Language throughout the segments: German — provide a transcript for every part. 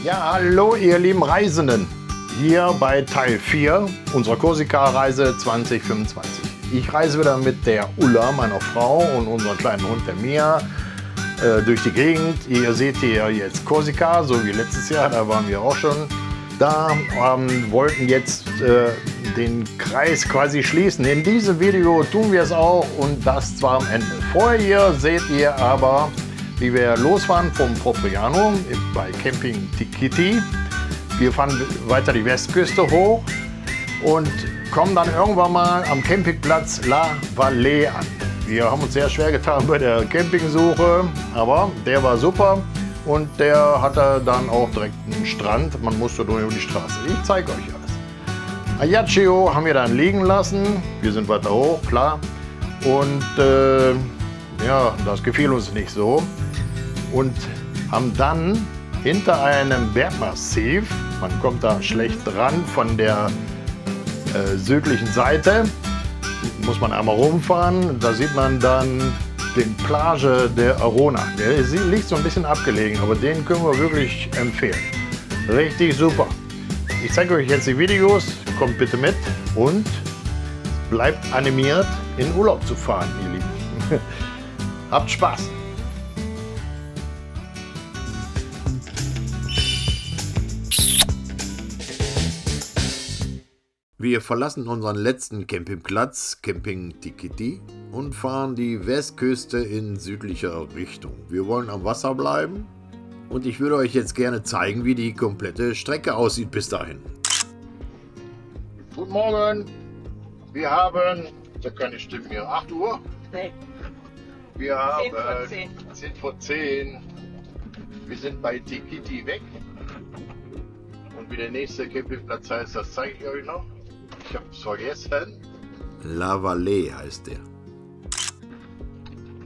Ja, hallo ihr lieben Reisenden, hier bei Teil 4 unserer Korsika-Reise 2025. Ich reise wieder mit der Ulla, meiner Frau, und unserem kleinen Hund, der Mia, durch die Gegend. Ihr seht hier jetzt Korsika, so wie letztes Jahr, da waren wir auch schon da, wollten jetzt den Kreis quasi schließen. In diesem Video tun wir es auch, und das zwar am Ende. Vorher seht ihr aber, wie wir losfahren vom Propriano bei Camping Tikiti. Wir fahren weiter die Westküste hoch und kommen dann irgendwann mal am Campingplatz La Vallée an. Wir haben uns sehr schwer getan bei der Campingsuche, aber der war super und der hatte dann auch direkt einen Strand. Man musste nur über die Straße. Ich zeige euch alles. Ajaccio haben wir dann liegen lassen. Wir sind weiter hoch, klar. Und ja, das gefiel uns nicht so. Und haben dann hinter einem Bergmassiv, man kommt da schlecht dran von der südlichen Seite, muss man einmal rumfahren, da sieht man dann den Plage der Arona. Der liegt so ein bisschen abgelegen, aber den können wir wirklich empfehlen. Richtig super. Ich zeige euch jetzt die Videos, kommt bitte mit und bleibt animiert, in Urlaub zu fahren, ihr Lieben. Habt Spaß! Wir verlassen unseren letzten Campingplatz, Camping Tikiti, und fahren die Westküste in südlicher Richtung. Wir wollen am Wasser bleiben und ich würde euch jetzt gerne zeigen, wie die komplette Strecke aussieht bis dahin. Guten Morgen, wir haben, da kann ich stimmen hier, 8 Uhr? Nee. Wir haben 10 vor 10. 10 vor 10. Wir sind bei Tikiti weg. Und wie der nächste Campingplatz heißt, das zeige ich euch noch. Ich habe es vergessen. La Vallée heißt der.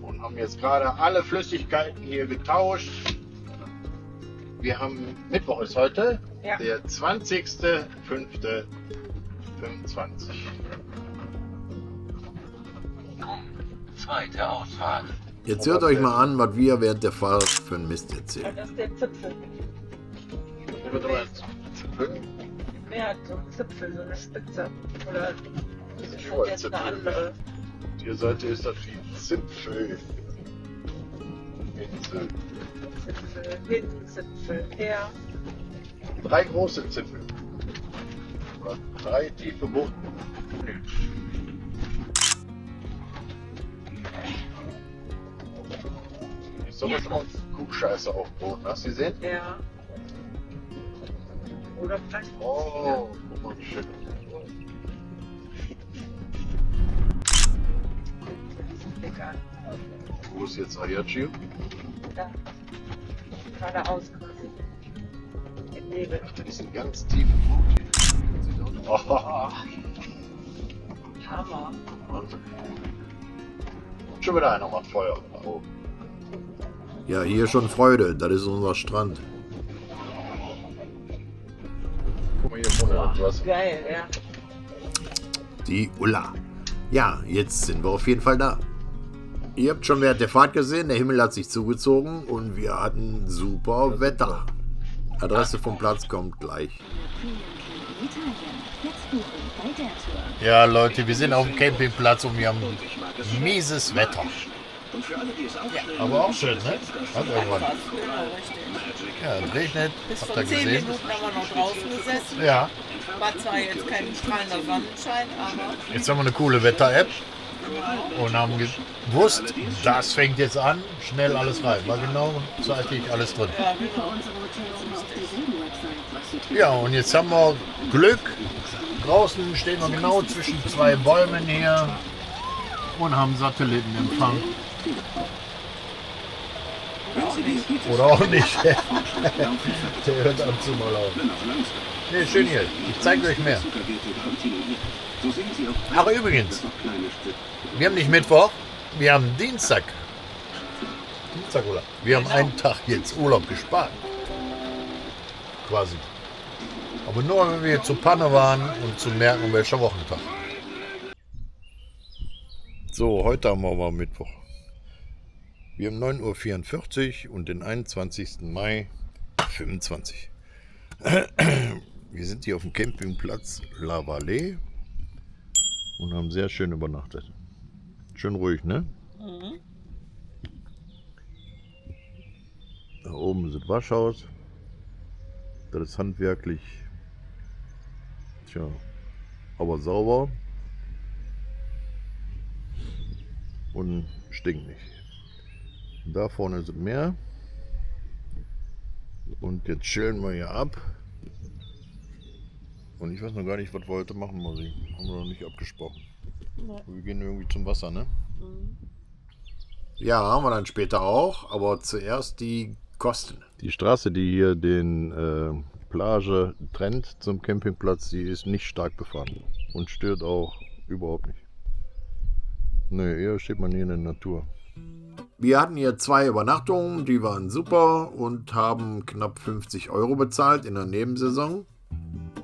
Und haben jetzt gerade alle Flüssigkeiten hier getauscht. Wir haben, Mittwoch ist heute, Ja. der 20.05.25. Zweite Ausfahrt. Jetzt hört euch mal an, was wir während der Fahrt für einen Mist erzählen. Das ist der Zipfel. Der hat so einen Zipfel, so eine Spitze. Oder Das ist ist schon ein jetzt eine Zipfel. andere? Die Seite ist das die Zipfel. Insel. Zipfel hin, Zipfel her. 3 große Zipfel. 3 tiefe Buchten. Ist sowas auch Kuhscheiße auf Boden. Hast du gesehen? Ja. Oder vielleicht. Oh, guck mal, wie schön. Egal. Wo ist jetzt Ajaccio? Da. Geradeaus quasi. Im Nebel. Das ist ein ganz tiefer Bucht hier. Oh. Hammer. Schon wieder einer macht Feuer. Oh. Ja, hier schon Freude. Das ist unser Strand. Guck mal hier vorne ans Wasser. Geil, ja. Die Ulla. Ja, jetzt sind wir auf jeden Fall da. Ihr habt schon während der Fahrt gesehen, der Himmel hat sich zugezogen und wir hatten super Wetter. Adresse vom Platz kommt gleich. Ja, Leute, wir sind auf dem Campingplatz und wir haben mieses Wetter. Aber auch schön, ne? Hat irgendwann. Ja, es regnet. Bis Habt vor ihr 10 gesehen? Minuten haben wir noch draußen gesessen. Ja. War zwar jetzt kein strahlender Sonnenschein, aber Jetzt haben wir eine coole Wetter-App und haben gewusst, das fängt jetzt an, schnell alles rein. War genau zeitig alles drin. Ja, und jetzt haben wir Glück. Draußen stehen wir genau zwischen 2 Bäumen hier und haben Satellitenempfang. Oder auch nicht. Der hört an zu mal auf. Ne, schön hier. Ich zeige euch mehr. Ach übrigens, wir haben nicht Mittwoch, wir haben Dienstag. Dienstag, oder? Wir haben einen Tag jetzt Urlaub gespart. Quasi. Aber nur, wenn wir zu Panne waren und zu merken, welcher Wochentag. So, heute haben wir aber Mittwoch. Wir haben 9:44 Uhr und den 21. Mai 25. Wir sind hier auf dem Campingplatz La Vallée und haben sehr schön übernachtet. Schön ruhig, ne? Mhm. Da oben ist das Waschhaus. Das ist handwerklich, tja, aber sauber und stinkt nicht. Da vorne ist das Meer. Und jetzt chillen wir hier ab. Und ich weiß noch gar nicht, was wir heute machen, Musi. Haben wir noch nicht abgesprochen. Nee. Wir gehen irgendwie zum Wasser, ne? Mhm. Ja, haben wir dann später auch, aber zuerst die Kosten. Die Straße, die hier den Plage trennt zum Campingplatz, die ist nicht stark befahren und stört auch überhaupt nicht. Ne, eher steht man hier in der Natur. Wir hatten hier 2 Übernachtungen, die waren super und haben knapp 50 € bezahlt in der Nebensaison.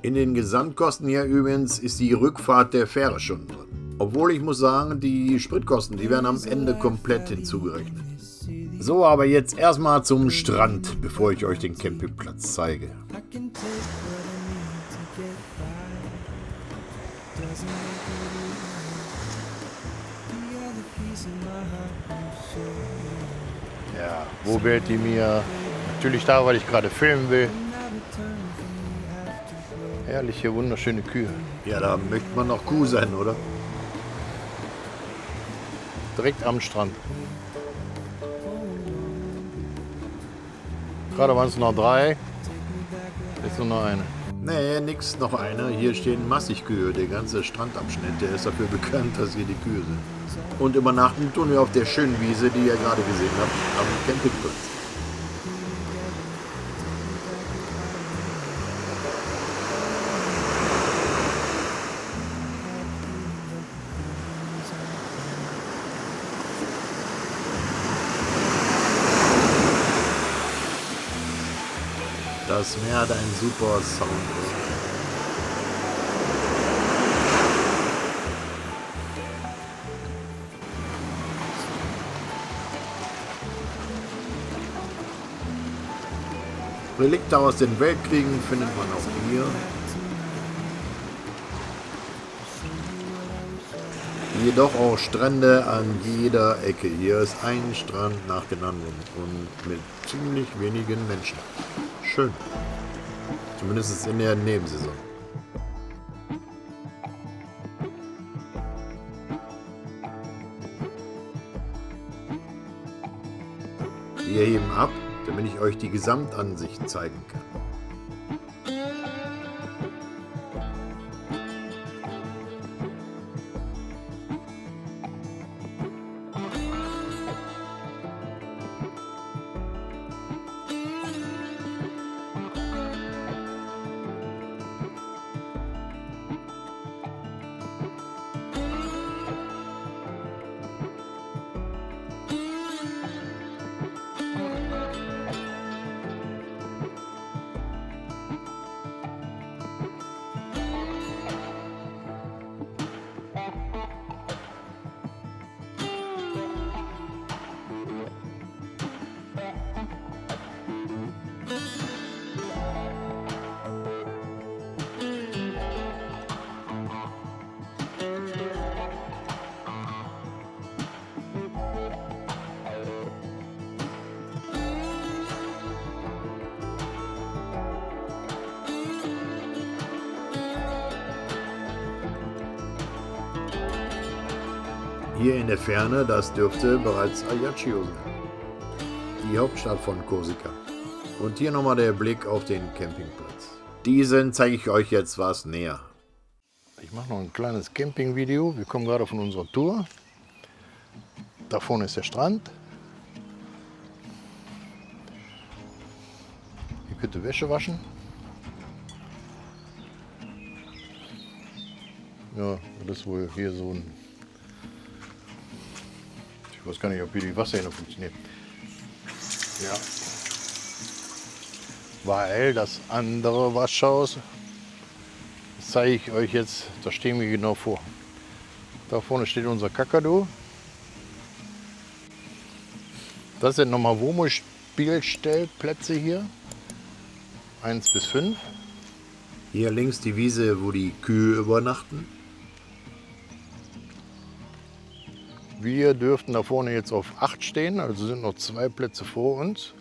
In den Gesamtkosten hier übrigens ist die Rückfahrt der Fähre schon drin. Obwohl ich muss sagen, die Spritkosten, die werden am Ende komplett hinzugerechnet. So, aber jetzt erstmal zum Strand, bevor ich euch den Campingplatz zeige. Ja, wo wählt die mir? Natürlich da, weil ich gerade filmen will. Herrliche, wunderschöne Kühe. Ja, da möchte man noch Kuh sein, oder? Direkt am Strand. Gerade waren es noch 3. Jetzt nur noch eine. Nee, nix, noch eine. Hier stehen massig Kühe. Der ganze Strandabschnitt, der ist dafür bekannt, dass hier die Kühe sind. Und übernachten tun wir auf der schönen Wiese, die ihr gerade gesehen habt, am Campingplatz. Das Meer hat einen super Sound. Relikte aus den Weltkriegen findet man auch hier. Jedoch auch Strände an jeder Ecke. Hier ist ein Strand nach dem anderen und mit ziemlich wenigen Menschen. Schön. Zumindest in der Nebensaison. Wir heben ab, damit ich euch die Gesamtansicht zeigen kann. Hier in der Ferne, das dürfte bereits Ajaccio sein, die Hauptstadt von Korsika. Und hier nochmal der Blick auf den Campingplatz. Diesen zeige ich euch jetzt was näher. Ich mache noch ein kleines Campingvideo. Wir kommen gerade von unserer Tour. Da vorne ist der Strand. Hier könnt ihr Wäsche waschen. Ja, das ist wohl hier so ein... Ich weiß gar nicht, ob hier die Wasserhähne funktionieren. Ja. Weil das andere Waschhaus, das zeige ich euch jetzt, da stehen wir genau vor. Da vorne steht unser Kakadu. Das sind nochmal Wohnmobilstellplätze hier. 1 bis 5. Hier links die Wiese, wo die Kühe übernachten. Wir dürften da vorne jetzt auf 8 stehen, also sind noch 2 Plätze vor uns.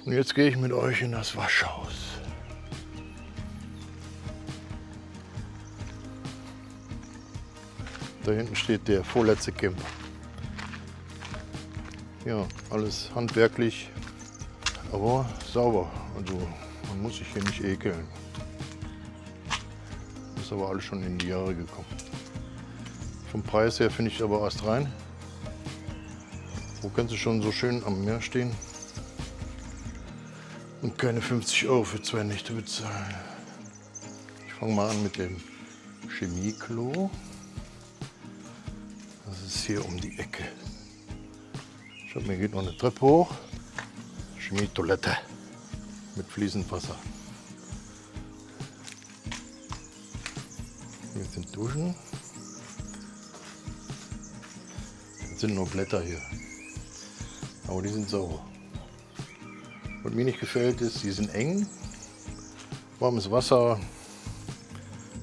Und jetzt gehe ich mit euch in das Waschhaus. Da hinten steht der vorletzte Camper. Ja, alles handwerklich, aber sauber. Also man muss sich hier nicht ekeln. Ist aber alles schon in die Jahre gekommen. Vom Preis her finde ich aber erst rein. Wo kannst du schon so schön am Meer stehen und keine 50 € für 2 Nächte bezahlen. Ich fange mal an mit dem Chemieklo. Das ist hier um die Ecke. Schaut, mir geht noch eine Treppe hoch. Chemietoilette mit fließendem Wasser. Hier sind Duschen. Jetzt sind nur Blätter hier. Aber die sind sauber. Was mir nicht gefällt ist, die sind eng. Warmes Wasser,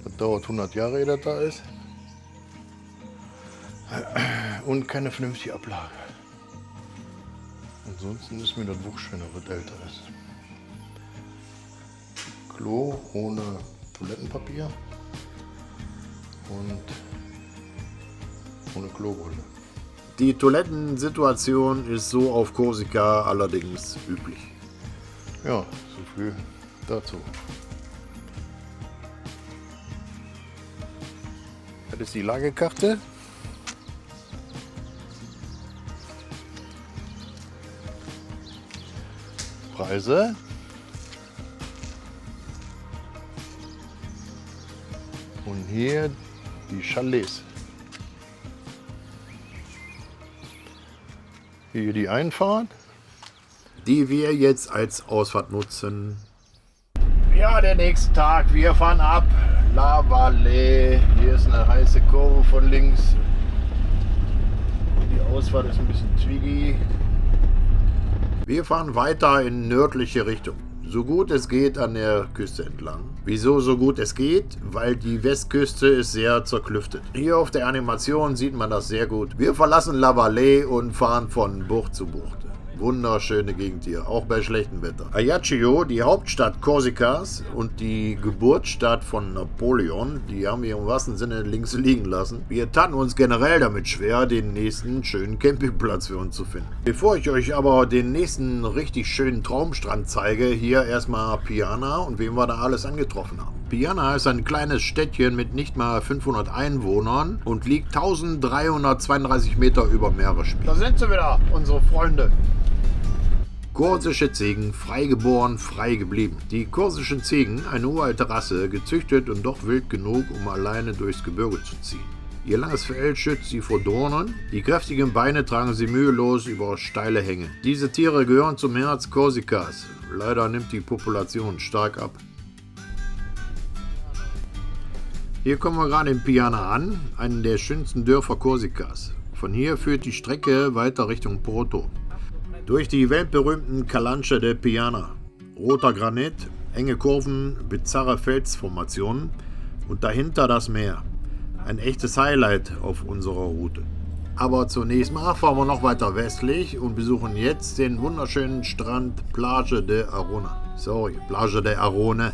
das dauert 100 Jahre, ehe das da ist. Und keine vernünftige Ablage. Ansonsten ist mir das wurscht, wenn er was älter ist. Klo ohne Toilettenpapier und ohne Klobrille. Die Toilettensituation ist so auf Korsika allerdings üblich. Ja, so viel dazu. Das ist die Lagekarte. Preise. Und hier die Chalets. Hier die Einfahrt, die wir jetzt als Ausfahrt nutzen. Ja, der nächste Tag. Wir fahren ab. La Vallée. Hier ist eine heiße Kurve von links. Die Ausfahrt ist ein bisschen twiggy. Wir fahren weiter in nördliche Richtung. So gut es geht an der Küste entlang. Wieso so gut es geht? Weil die Westküste ist sehr zerklüftet. Hier auf der Animation sieht man das sehr gut. Wir verlassen La Vallée und fahren von Bucht zu Bucht. Wunderschöne Gegend hier, auch bei schlechtem Wetter. Ajaccio, die Hauptstadt Korsikas und die Geburtsstadt von Napoleon, die haben wir im wahrsten Sinne links liegen lassen. Wir taten uns generell damit schwer, den nächsten schönen Campingplatz für uns zu finden. Bevor ich euch aber den nächsten richtig schönen Traumstrand zeige, hier erstmal Piana und wen wir da alles angetroffen haben. Piana ist ein kleines Städtchen mit nicht mal 500 Einwohnern und liegt 1332 Meter über Meeresspiegel. Da sind sie wieder, unsere Freunde. Korsische Ziegen, freigeboren, frei geblieben. Die korsischen Ziegen, eine uralte Rasse, gezüchtet und doch wild genug, um alleine durchs Gebirge zu ziehen. Ihr langes Fell schützt sie vor Dornen, die kräftigen Beine tragen sie mühelos über steile Hänge. Diese Tiere gehören zum Herz Korsikas. Leider nimmt die Population stark ab. Hier kommen wir gerade in Piana an, einem der schönsten Dörfer Korsikas. Von hier führt die Strecke weiter Richtung Porto. Durch die weltberühmten Calanche de Piana. Roter Granit, enge Kurven, bizarre Felsformationen und dahinter das Meer. Ein echtes Highlight auf unserer Route. Aber zunächst mal fahren wir noch weiter westlich und besuchen jetzt den wunderschönen Strand Plage de Arona. Sorry, Plage de Arone.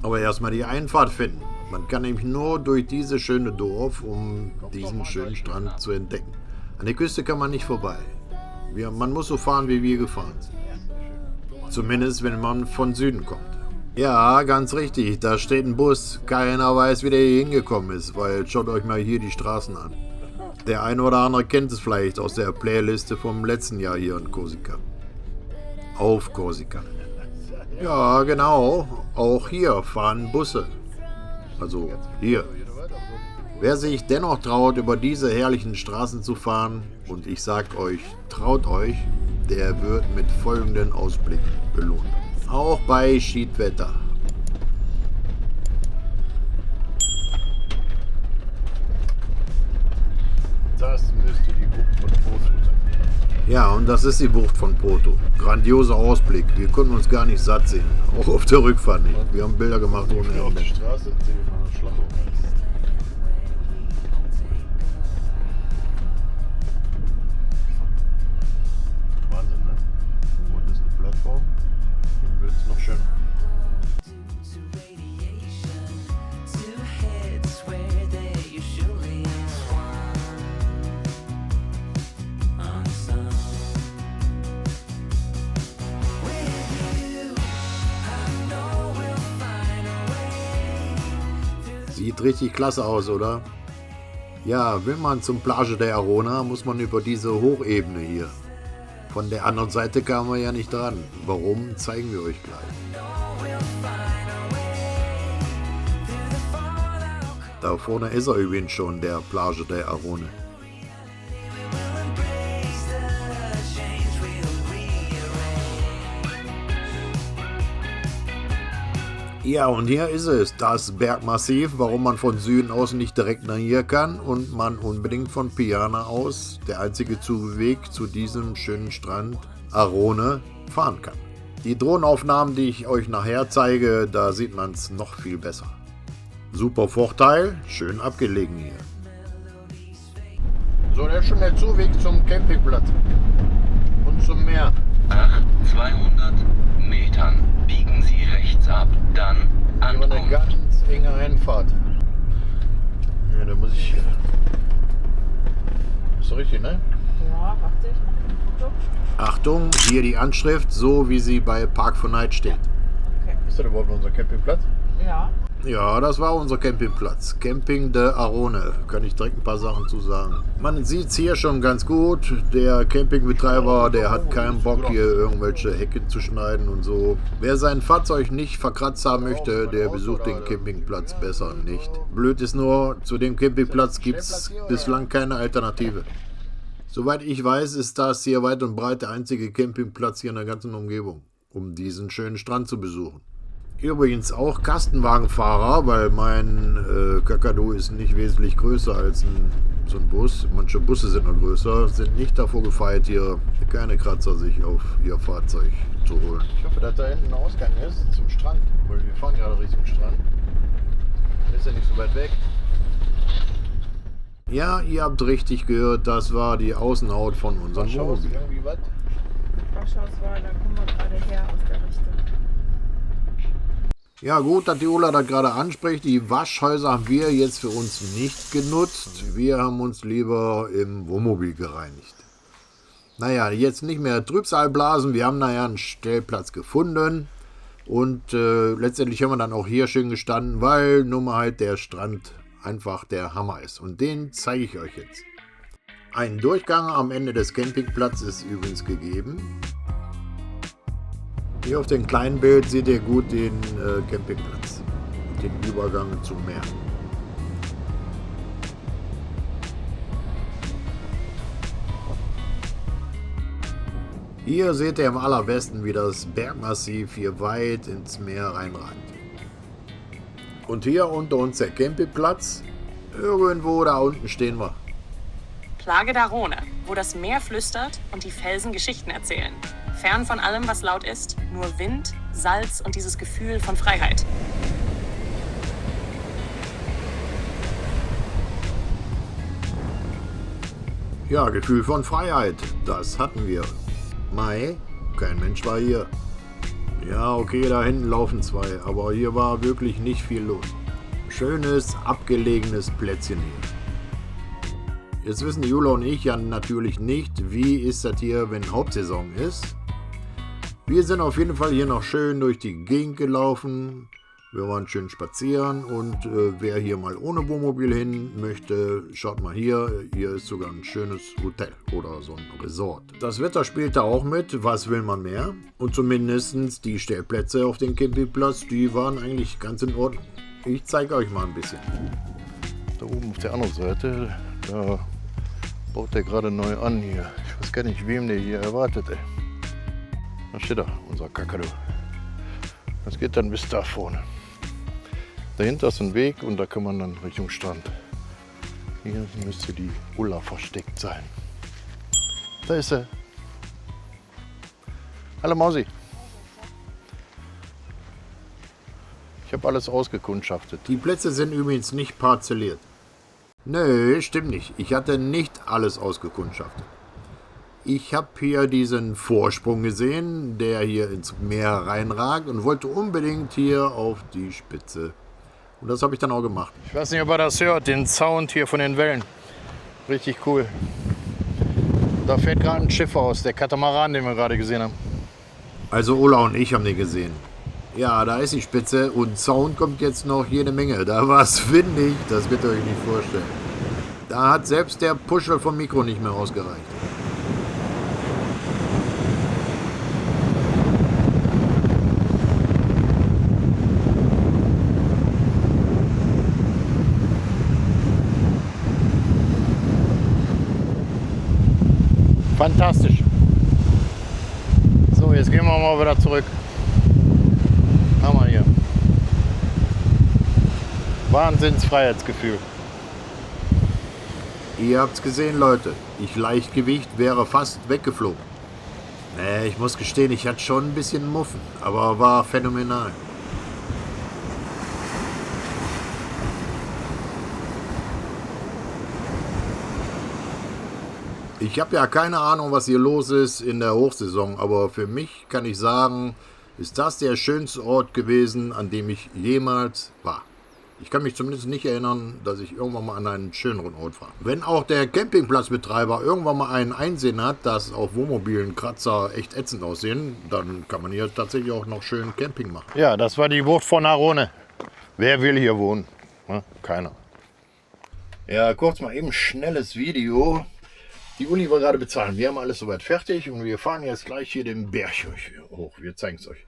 Aber erstmal die Einfahrt finden. Man kann nämlich nur durch dieses schöne Dorf, um diesen schönen Strand zu entdecken. An der Küste kann man nicht vorbei. Man muss so fahren, wie wir gefahren sind. Zumindest, wenn man von Süden kommt. Ja, ganz richtig, da steht ein Bus. Keiner weiß, wie der hier hingekommen ist, weil schaut euch mal hier die Straßen an. Der eine oder andere kennt es vielleicht aus der Playliste vom letzten Jahr hier in Korsika. Auf Korsika. Ja, genau, auch hier fahren Busse. Also hier. Wer sich dennoch traut, über diese herrlichen Straßen zu fahren, und ich sag euch, traut euch, der wird mit folgenden Ausblicken belohnt. Auch bei Schiedwetter. Das müsste die Bucht von Porto. Ja, und das ist die Bucht von Porto. Grandioser Ausblick. Wir konnten uns gar nicht satt sehen. Auch auf der Rückfahrt nicht. Wir haben Bilder gemacht ohne Ende. Auf die Straße Wahnsinn, ne? Und ist eine Plattform. Dann wird es noch schöner. Sieht richtig klasse aus, oder? Ja, will man zum Plage de Arona, muss man über diese Hochebene hier. Von der anderen Seite kamen wir ja nicht dran. Warum, zeigen wir euch gleich. Da vorne ist er übrigens schon, der Plage de Arona. Ja, und hier ist es, das Bergmassiv, warum man von Süden aus nicht direkt nach hier kann und man unbedingt von Piana aus, der einzige Zuweg zu diesem schönen Strand Arone, fahren kann. Die Drohnenaufnahmen, die ich euch nachher zeige, da sieht man es noch viel besser. Super Vorteil, schön abgelegen hier. So, das ist schon der Zuweg zum Campingplatz und zum Meer. Nach 200 Metern biegen Sie rechts ab, dann Ankunft. Eine ganz enge Einfahrt. Ja, da muss ich... Ist doch richtig, ne? Ja, warte, ich mache ein Foto. Achtung, hier die Anschrift, so wie sie bei Park for Night steht. Okay. Ist das überhaupt unser Campingplatz? Ja. Ja, das war unser Campingplatz. Camping de Arone. Kann ich direkt ein paar Sachen zu sagen. Man sieht es hier schon ganz gut. Der Campingbetreiber, der hat keinen Bock, hier irgendwelche Hecke zu schneiden und so. Wer sein Fahrzeug nicht verkratzt haben möchte, der besucht den Campingplatz besser nicht. Blöd ist nur, zu dem Campingplatz gibt es bislang keine Alternative. Soweit ich weiß, ist das hier weit und breit der einzige Campingplatz hier in der ganzen Umgebung, um diesen schönen Strand zu besuchen. Übrigens auch Kastenwagenfahrer, weil mein Kakadu ist nicht wesentlich größer als so ein Bus. Manche Busse sind noch größer, sind nicht davor gefeit, hier keine Kratzer sich auf ihr Fahrzeug zu holen. Ich hoffe, dass da hinten ein Ausgang ist zum Strand, weil wir fahren gerade Richtung Strand. Ist ja nicht so weit weg. Ja, ihr habt richtig gehört, das war die Außenhaut von unserem Wohnmobil. Waschhauswahl, da kommen wir gerade her aus der Richtung. Ja gut, dass die Ulla das gerade anspricht. Die Waschhäuser haben wir jetzt für uns nicht genutzt. Wir haben uns lieber im Wohnmobil gereinigt. Naja, jetzt nicht mehr Trübsal blasen. Wir haben nachher einen Stellplatz gefunden. Und letztendlich haben wir dann auch hier schön gestanden, weil nun mal halt der Strand einfach der Hammer ist. Und den zeige ich euch jetzt. Ein Durchgang am Ende des Campingplatzes ist übrigens gegeben. Hier auf dem kleinen Bild seht ihr gut den Campingplatz, den Übergang zum Meer. Hier seht ihr am allerbesten, wie das Bergmassiv hier weit ins Meer reinragt. Und hier unter uns der Campingplatz. Irgendwo da unten stehen wir. Plage d'Arone, wo das Meer flüstert und die Felsen Geschichten erzählen. Fern von allem, was laut ist, nur Wind, Salz und dieses Gefühl von Freiheit. Ja, Gefühl von Freiheit, das hatten wir. Mai, kein Mensch war hier. Ja, okay, da hinten laufen zwei, aber hier war wirklich nicht viel los. Schönes, abgelegenes Plätzchen hier. Jetzt wissen Jula und ich ja natürlich nicht, wie ist das hier, wenn Hauptsaison ist. Wir sind auf jeden Fall hier noch schön durch die Gegend gelaufen. Wir waren schön spazieren und wer hier mal ohne Wohnmobil hin möchte, schaut mal hier. Hier ist sogar ein schönes Hotel oder so ein Resort. Das Wetter spielt da auch mit, was will man mehr? Und zumindest die Stellplätze auf dem Campingplatz, die waren eigentlich ganz in Ordnung. Ich zeige euch mal ein bisschen. Da oben auf der anderen Seite, da baut der gerade neu an hier. Ich weiß gar nicht, wem der hier erwartet, ey. Da steht er, unser Kakadu. Das geht dann bis da vorne. Dahinter ist ein Weg und da kann man dann Richtung Strand. Hier müsste die Ulla versteckt sein. Da ist sie. Hallo Mausi. Ich habe alles ausgekundschaftet. Die Plätze sind übrigens nicht parzelliert. Nö, stimmt nicht. Ich hatte nicht alles ausgekundschaftet. Ich habe hier diesen Vorsprung gesehen, der hier ins Meer reinragt und wollte unbedingt hier auf die Spitze. Und das habe ich dann auch gemacht. Ich weiß nicht, ob ihr das hört, den Sound hier von den Wellen. Richtig cool. Da fährt gerade ein Schiff aus, der Katamaran, den wir gerade gesehen haben. Also Ola und ich haben den gesehen. Ja, da ist die Spitze und Sound kommt jetzt noch jede Menge. Da war es windig, das könnt ihr euch nicht vorstellen. Da hat selbst der Puschel vom Mikro nicht mehr ausgereicht. Fantastisch. So, jetzt gehen wir mal wieder zurück. Haben wir hier. Wahnsinnsfreiheitsgefühl. Ihr habt's gesehen, Leute. Ich Leichtgewicht wäre fast weggeflogen. Nee, ich muss gestehen, ich hatte schon ein bisschen Muffen, aber war phänomenal. Ich habe ja keine Ahnung, was hier los ist in der Hochsaison, aber für mich kann ich sagen, ist das der schönste Ort gewesen, an dem ich jemals war. Ich kann mich zumindest nicht erinnern, dass ich irgendwann mal an einen schöneren Ort war. Wenn auch der Campingplatzbetreiber irgendwann mal einen Einsehen hat, dass auf Wohnmobilen Kratzer echt ätzend aussehen, dann kann man hier tatsächlich auch noch schön Camping machen. Ja, das war die Bucht von Arone. Wer will hier wohnen? Keiner. Ja, kurz mal eben schnelles Video. Die Uli war gerade bezahlen. Wir haben alles soweit fertig und wir fahren jetzt gleich hier den Berg hoch. Wir zeigen es euch.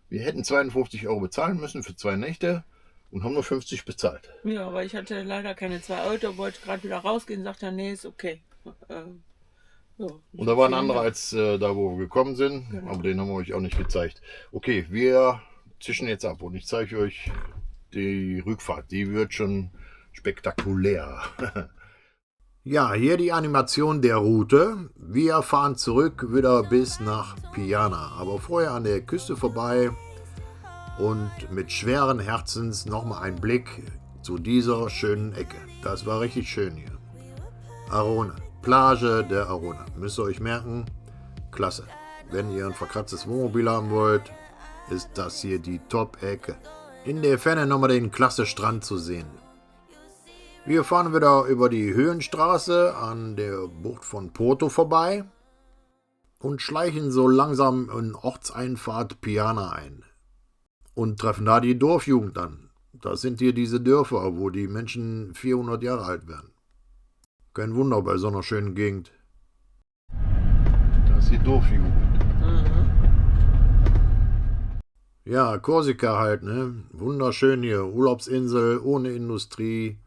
Wir hätten 52 € bezahlen müssen für 2 Nächte und haben nur 50 bezahlt. Ja, aber ich hatte leider keine 2 Euro, wollte gerade wieder rausgehen, sagte, nee, ist okay. Ja, und da war ein anderer als da, wo wir gekommen sind, genau. Aber den haben wir euch auch nicht gezeigt. Okay, wir zischen jetzt ab und ich zeige euch die Rückfahrt. Die wird schon spektakulär. Ja, hier die Animation der Route. Wir fahren zurück wieder bis nach Piana, aber vorher an der Küste vorbei und mit schweren Herzens nochmal ein Blick zu dieser schönen Ecke. Das war richtig schön hier. Arone, Plage der Arone. Müsst ihr euch merken, klasse. Wenn ihr ein verkratztes Wohnmobil haben wollt, ist das hier die Top-Ecke. In der Ferne nochmal den klasse Strand zu sehen. Wir fahren wieder über die Höhenstraße an der Bucht von Porto vorbei und schleichen so langsam in Ortseinfahrt Piana ein und treffen da die Dorfjugend an. Das sind hier diese Dörfer, wo die Menschen 400 Jahre alt werden. Kein Wunder bei so einer schönen Gegend. Das ist die Dorfjugend. Ja, Korsika halt, ne? Wunderschön hier. Urlaubsinsel ohne Industrie.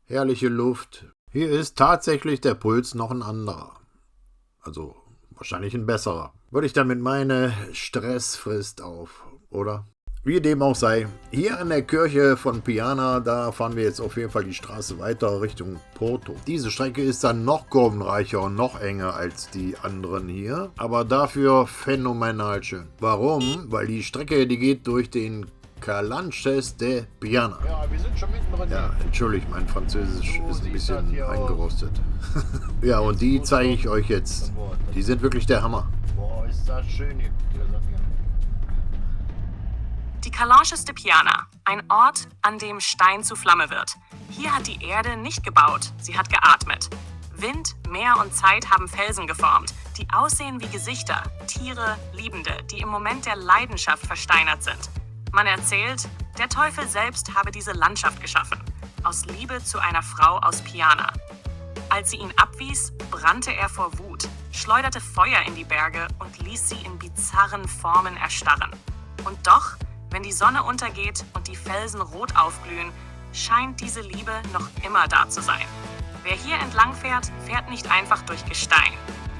Herrliche Luft. Hier ist tatsächlich der Puls noch ein anderer. Also wahrscheinlich ein besserer. Würde ich damit meine, Stress frisst auf, oder? Wie dem auch sei. Hier an der Kirche von Piana, da fahren wir jetzt auf jeden Fall die Straße weiter Richtung Porto. Diese Strecke ist dann noch kurvenreicher und noch enger als die anderen hier. Aber dafür phänomenal schön. Warum? Weil die Strecke, die geht durch den Calanches de Piana. Ja, wir sind schon mittendrin. Ja, entschuldigt, mein Französisch ist ein bisschen eingerostet. Ja, und die zeige ich euch jetzt. Die sind wirklich der Hammer. Boah, ist das schön hier. Die Calanches de Piana, ein Ort, an dem Stein zu Flamme wird. Hier hat die Erde nicht gebaut, sie hat geatmet. Wind, Meer und Zeit haben Felsen geformt, die aussehen wie Gesichter, Tiere, Liebende, die im Moment der Leidenschaft versteinert sind. Man erzählt, der Teufel selbst habe diese Landschaft geschaffen, aus Liebe zu einer Frau aus Piana. Als sie ihn abwies, brannte er vor Wut, schleuderte Feuer in die Berge und ließ sie in bizarren Formen erstarren. Und doch, wenn die Sonne untergeht und die Felsen rot aufglühen, scheint diese Liebe noch immer da zu sein. Wer hier entlang fährt, fährt nicht einfach durch Gestein.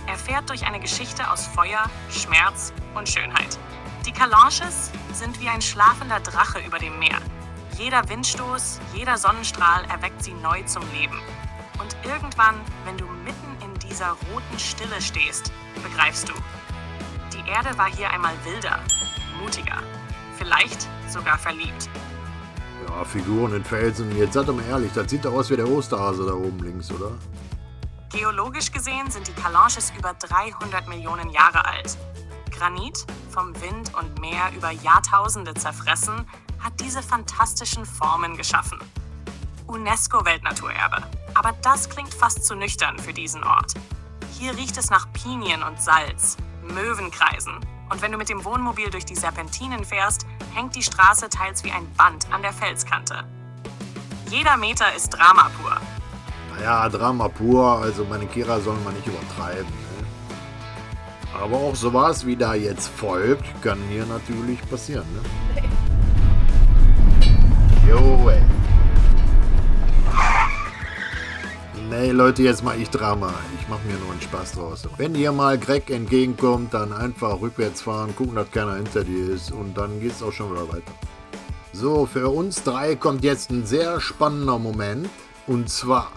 Er fährt durch eine Geschichte aus Feuer, Schmerz und Schönheit. Die Calanches sind wie ein schlafender Drache über dem Meer. Jeder Windstoß, jeder Sonnenstrahl erweckt sie neu zum Leben. Und irgendwann, wenn du mitten in dieser roten Stille stehst, begreifst du. Die Erde war hier einmal wilder, mutiger, vielleicht sogar verliebt. Ja, Figuren in Felsen. Jetzt seid doch mal ehrlich, das sieht doch aus wie der Osterhase da oben links, oder? Geologisch gesehen sind die Calanches über 300 Millionen Jahre alt. Granit, vom Wind und Meer über Jahrtausende zerfressen, hat diese fantastischen Formen geschaffen. UNESCO-Weltnaturerbe. Aber das klingt fast zu nüchtern für diesen Ort. Hier riecht es nach Pinien und Salz, Möwenkreisen. Und wenn du mit dem Wohnmobil durch die Serpentinen fährst, hängt die Straße teils wie ein Band an der Felskante. Jeder Meter ist Drama pur. Naja, Drama pur, also meine Kira sollen wir nicht übertreiben. Ne? Aber auch sowas, wie da jetzt folgt, kann hier natürlich passieren. Ne? Jo, ey. Nee, Leute, jetzt mache ich Drama. Ich mache mir nur einen Spaß draus. Wenn dir mal Greg entgegenkommt, dann einfach rückwärts fahren, gucken, dass keiner hinter dir ist und dann geht's auch schon wieder weiter. So, für uns drei kommt jetzt ein sehr spannender Moment. Und zwar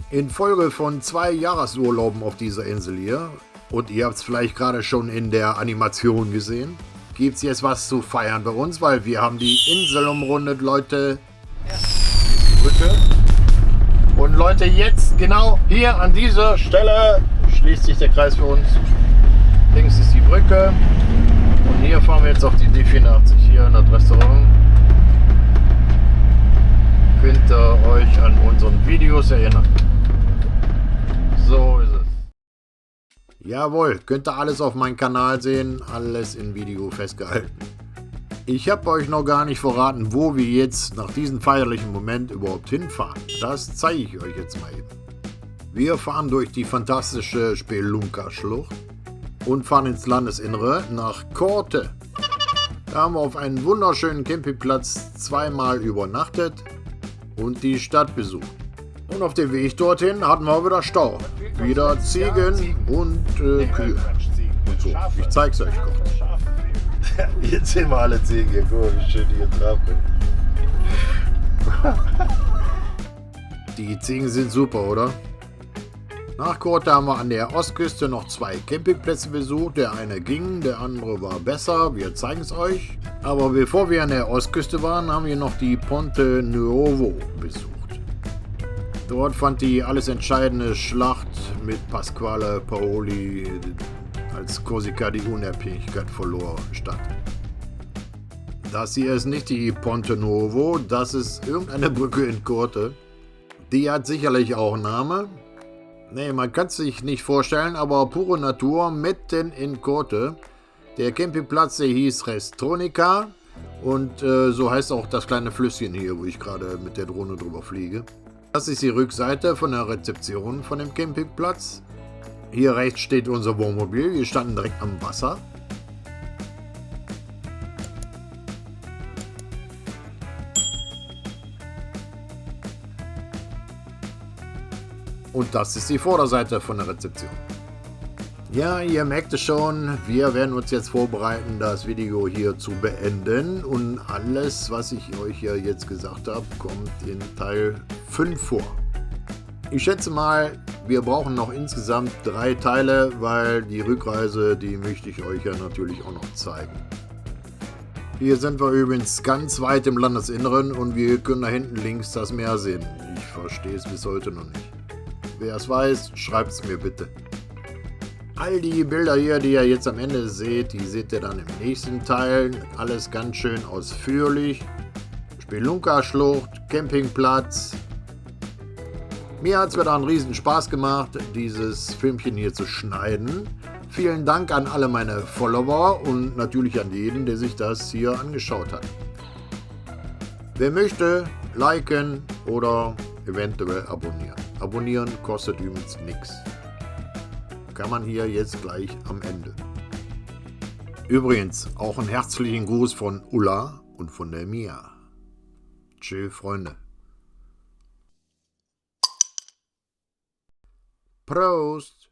in Folge von 2 Jahresurlauben auf dieser Insel hier, und ihr habt es vielleicht gerade schon in der Animation gesehen, gibt es jetzt was zu feiern bei uns, weil wir haben die Insel umrundet, Leute. Ja. Die Brücke. Und Leute, jetzt genau hier an dieser Stelle schließt sich der Kreis für uns. Links ist die Brücke und hier fahren wir jetzt auf die D84, hier in das Restaurant. Könnt ihr euch an unseren Videos erinnern. So ist es. Jawohl, könnt ihr alles auf meinem Kanal sehen, alles in Video festgehalten. Ich habe euch noch gar nicht verraten, wo wir jetzt nach diesem feierlichen Moment überhaupt hinfahren. Das zeige ich euch jetzt mal eben. Wir fahren durch die fantastische Spelunka-Schlucht und fahren ins Landesinnere nach Korte. Da haben wir auf einem wunderschönen Campingplatz 2-mal übernachtet und die Stadt besucht. Und auf dem Weg dorthin hatten wir wieder Stau. Wieder Ziegen und Kühe. Und so. Ich zeig's euch kurz. Jetzt sehen wir alle Ziegen hier. Guck mal, wie schön die hier trampeln. Die Ziegen sind super, oder? Nach Korte haben wir an der Ostküste noch 2 Campingplätze besucht. Der eine ging, der andere war besser. Wir zeigen es euch. Aber bevor wir an der Ostküste waren, haben wir noch die Ponte Nuovo besucht. Dort fand die alles entscheidende Schlacht mit Pasquale Paoli, als Korsika die Unabhängigkeit verlor, statt. Das hier ist nicht die Ponte Nuovo, das ist irgendeine Brücke in Korte. Die hat sicherlich auch einen Namen. Nee, man kann es sich nicht vorstellen, aber pure Natur mitten in Korte. Der Campingplatz, der hieß Restronica und so heißt auch das kleine Flüsschen hier, wo ich gerade mit der Drohne drüber fliege. Das ist die Rückseite von der Rezeption von dem Campingplatz. Hier rechts steht unser Wohnmobil, wir standen direkt am Wasser. Und das ist die Vorderseite von der Rezeption. Ja, ihr merkt es schon, wir werden uns jetzt vorbereiten, das Video hier zu beenden. Und alles, was ich euch hier jetzt gesagt habe, kommt in Teil 5 vor. Ich schätze mal, wir brauchen noch insgesamt 3 Teile, weil die Rückreise, die möchte ich euch ja natürlich auch noch zeigen. Hier sind wir übrigens ganz weit im Landesinneren und wir können da hinten links das Meer sehen. Ich verstehe es bis heute noch nicht. Wer es weiß, schreibt es mir bitte. All die Bilder hier, die ihr jetzt am Ende seht, die seht ihr dann im nächsten Teil. Alles ganz schön ausführlich. Spelunka-Schlucht, Campingplatz. Mir hat es wieder einen riesen Spaß gemacht, dieses Filmchen hier zu schneiden. Vielen Dank an alle meine Follower und natürlich an jeden, der sich das hier angeschaut hat. Wer möchte, liken oder eventuell abonnieren. Abonnieren kostet übrigens nichts. Kann man hier jetzt gleich am Ende. Übrigens auch einen herzlichen Gruß von Ulla und von der Mia. Tschö, Freunde. Prost!